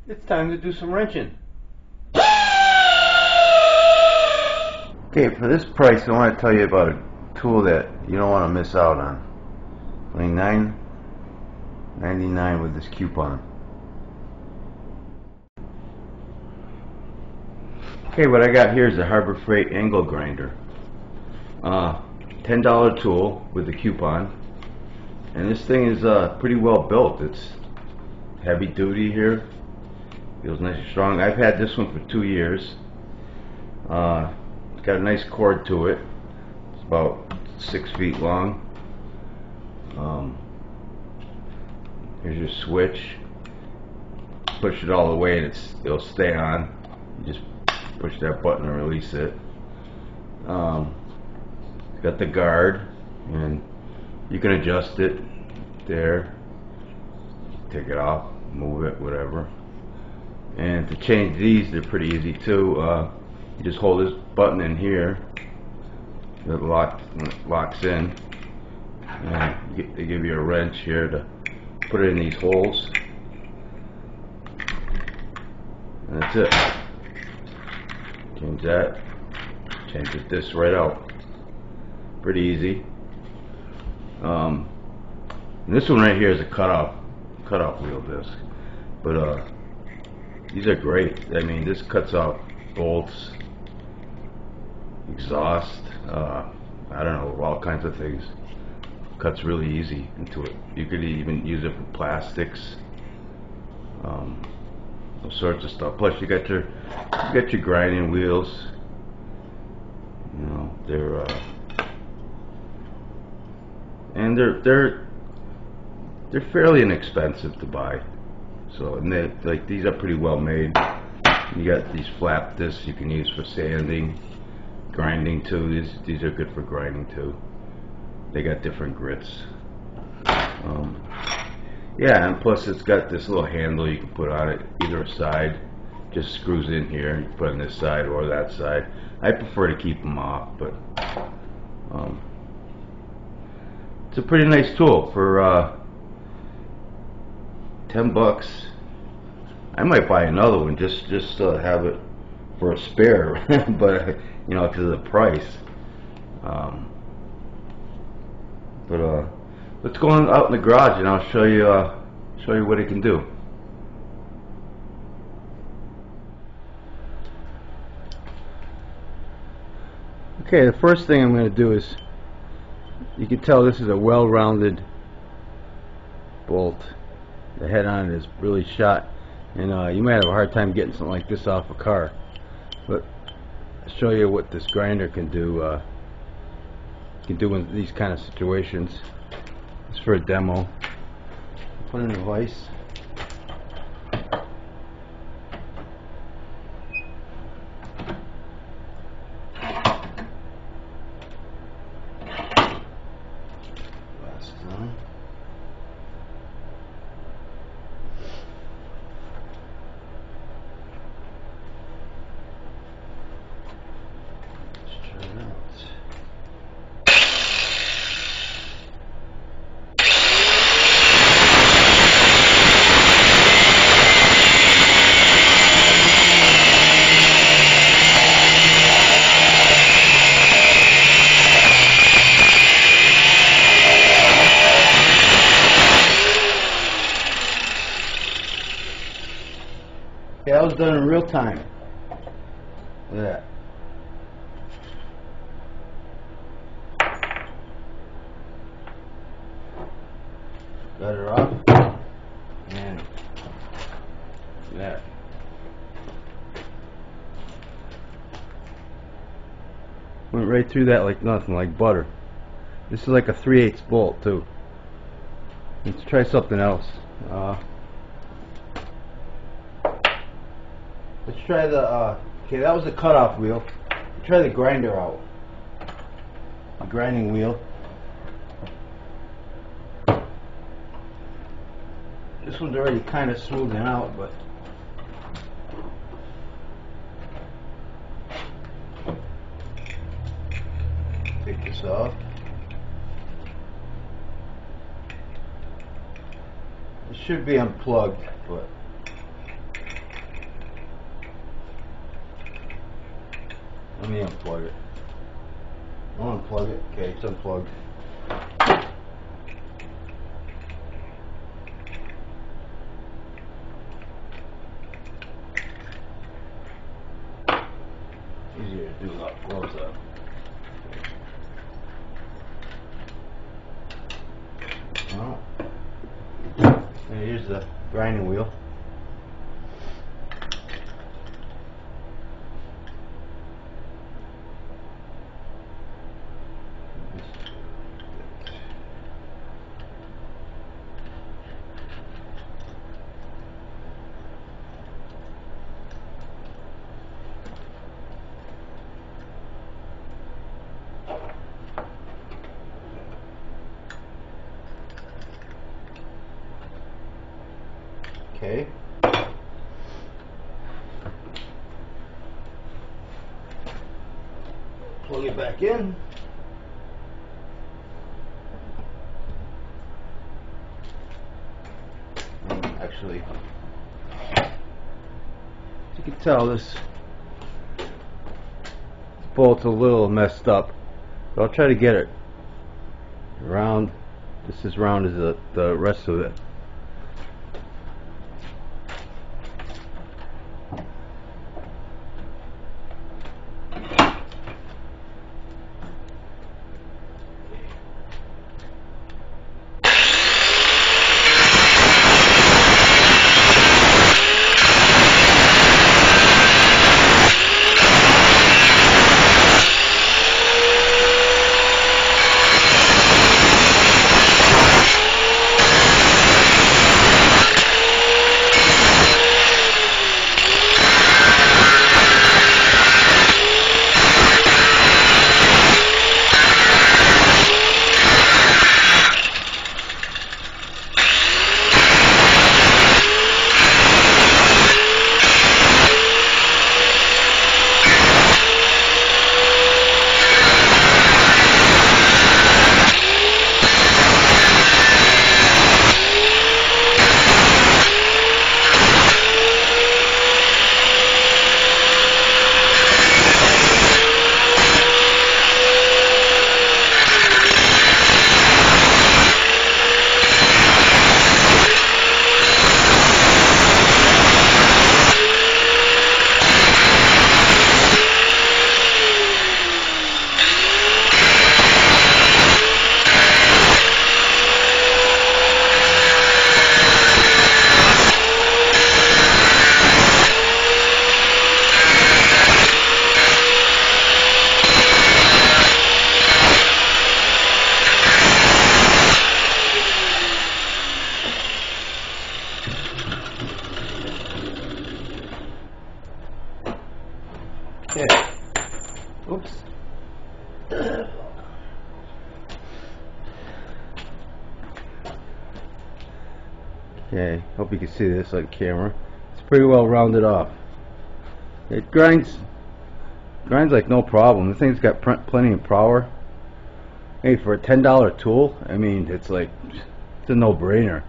It's time to do some wrenching. Okay, for this price, I want to tell you about a tool that you don't want to miss out on. Only $9.99 with this coupon. Okay, what I got here is a Harbor Freight angle grinder. $10 tool with the coupon. And this thing is pretty well built. It's heavy duty here. Feels nice and strong. I've had this one for 2 years. It's got a nice cord to it. It's about 6 feet long. Here's your switch. Push it all the way and it'll stay on. You just push that button and release it. It's got the guard, and you can adjust it there. Take it off, move it, whatever. And to change these, they're pretty easy too. You just hold this button in here. It locks in. And they give you a wrench here to put it in these holes. And that's it. Change that. Change this right out. Pretty easy. And this one right here is a cutoff wheel disc. But these are great. I mean, this cuts out bolts, exhaust, I don't know, all kinds of things. Cuts really easy into it. You could even use it for plastics, all sorts of stuff. Plus, you got your grinding wheels. You know, they're fairly inexpensive to buy. So, and these are pretty well made. You got these flap discs you can use for sanding, grinding too. These are good for grinding too. They got different grits. Yeah, and plus it's got this little handle you can put on it, either side. Just screws in here. You can put it on this side or that side. I prefer to keep them off, but it's a pretty nice tool for 10 bucks. I might buy another one just have it for a spare, but you know, because of the price. Let's go on out in the garage and I'll show you what it can do. Okay, the first thing I'm going to do is, you can tell this is a well-rounded bolt. The head on it is really shot, and you might have a hard time getting something like this off a car. But I'll show you what this grinder can do. In these kind of situations. It's for a demo. Put in a vise. Last time. Let's try it out. Okay, that was done in real time. Look at that. Got her off. And look at that. Went right through that like nothing, like butter. This is like a 3/8 bolt too. Let's try something else. Let's try the, okay, that was the cutoff wheel. Let's try the grinder out. The grinding wheel. This one's already kind of smoothing out, but take this off. It should be unplugged, but Let me unplug it. I'll unplug it. Okay, it's unplugged. Easier to do up close up. Well, here's the grinding wheel. Okay. Plug it back in. Actually, as you can tell, this bolt's a little messed up, but I'll try to get it round, just as round as the rest of it. Okay. Oops. Okay, hope you can see this on camera. It's pretty well rounded off. It grinds like no problem. This thing's got plenty of power. Hey, for a $10 tool, I mean, it's like, it's a no-brainer.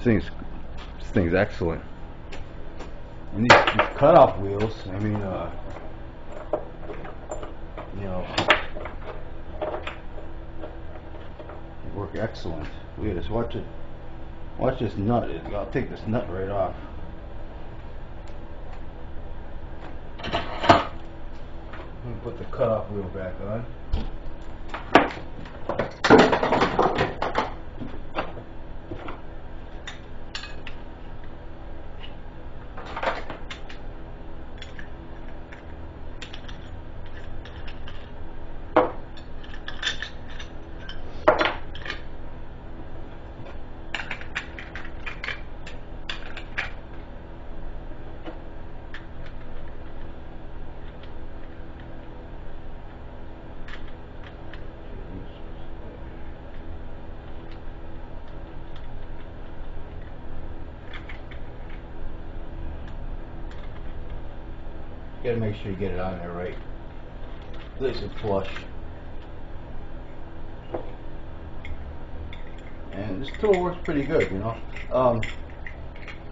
This thing's excellent. And these cutoff wheels, I mean, you know, they work excellent. Look at this. Watch it. Watch this nut. I'll take this nut right off. I'm gonna put the cutoff wheel back on. You gotta make sure you get it on there right, nice and flush. And this tool works pretty good, you know.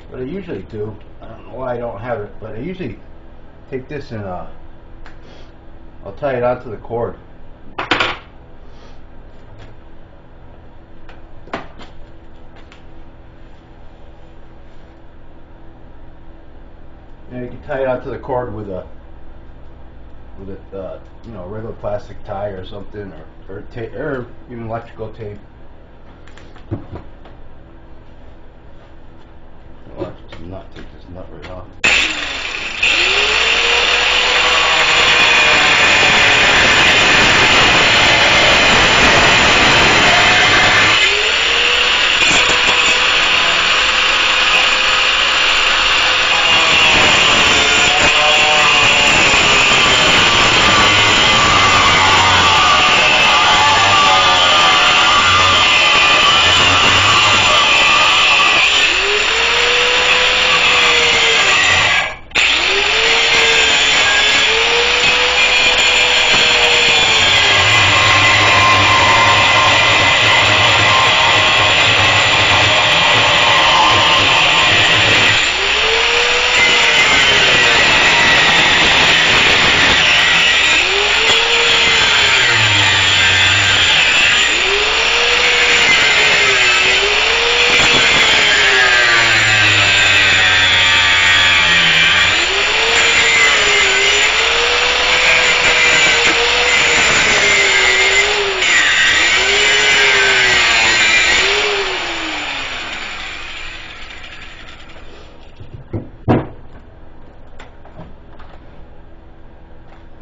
What I usually do, I don't know why I don't have it, but I usually take this and I'll tie it onto the cord. You can tie it onto the cord with a regular plastic tie or something, or even electrical tape. Watch this nut, take this nut right off.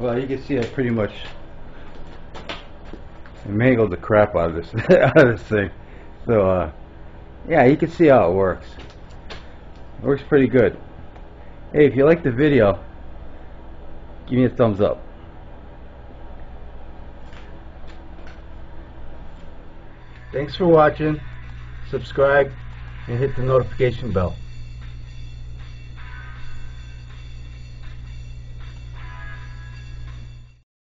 Well, you can see I pretty much mangled the crap out of this out of this thing. So yeah, you can see how it works. It works pretty good. Hey, if you like the video, give me a thumbs up. Thanks for watching. Subscribe and hit the notification bell.